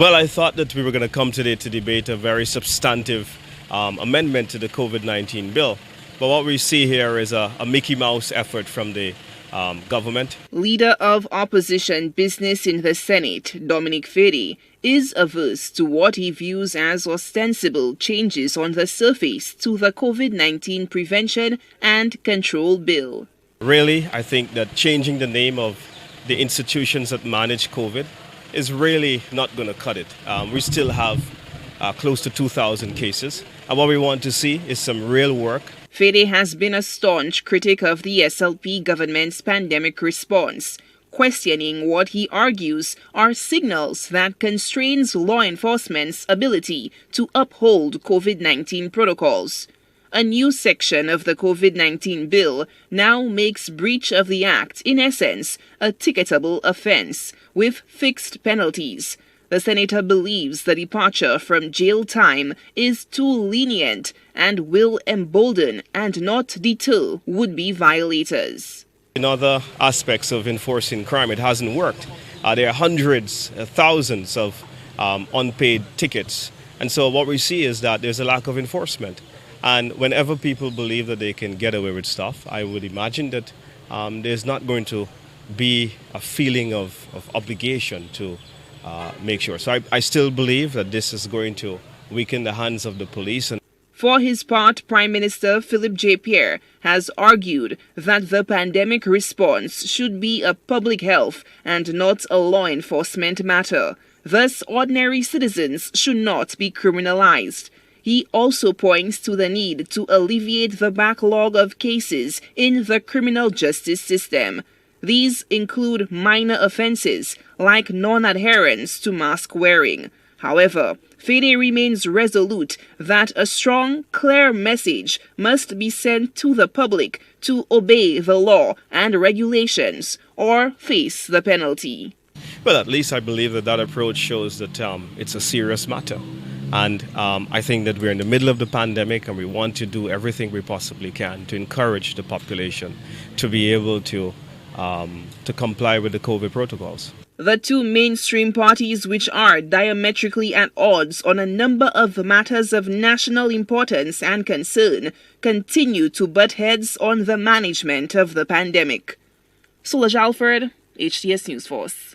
Well, I thought that we were going to come today to debate a very substantive amendment to the COVID-19 bill. But what we see here is a Mickey Mouse effort from the government. Leader of opposition business in the Senate, Dominic Fedee, is averse to what he views as ostensible changes on the surface to the COVID-19 Prevention and Control Bill. Really, I think that changing the name of the institutions that manage COVID is really not going to cut it. We still have close to 2,000 cases. And what we want to see is some real work. Fedee has been a staunch critic of the SLP government's pandemic response, questioning what he argues are signals that constrains law enforcement's ability to uphold COVID-19 protocols. A new section of the COVID-19 bill now makes breach of the act, in essence, a ticketable offense with fixed penalties. The senator believes the departure from jail time is too lenient and will embolden and not deter would-be violators. In other aspects of enforcing crime, it hasn't worked. There are hundreds, thousands of unpaid tickets. And so what we see is that there's a lack of enforcement. And whenever people believe that they can get away with stuff, I would imagine that there's not going to be a feeling of obligation to make sure. So I still believe that this is going to weaken the hands of the police. For his part, Prime Minister Philip J. Pierre has argued that the pandemic response should be a public health and not a law enforcement matter. Thus, ordinary citizens should not be criminalized. He also points to the need to alleviate the backlog of cases in the criminal justice system. These include minor offenses like non-adherence to mask wearing. However, Fedee remains resolute that a strong, clear message must be sent to the public to obey the law and regulations or face the penalty. Well, at least I believe that approach shows that it's a serious matter. And I think that we're in the middle of the pandemic and we want to do everything we possibly can to encourage the population to be able to comply with the COVID protocols. The two mainstream parties, which are diametrically at odds on a number of matters of national importance and concern, continue to butt heads on the management of the pandemic. Solange Alford, HTS News Force.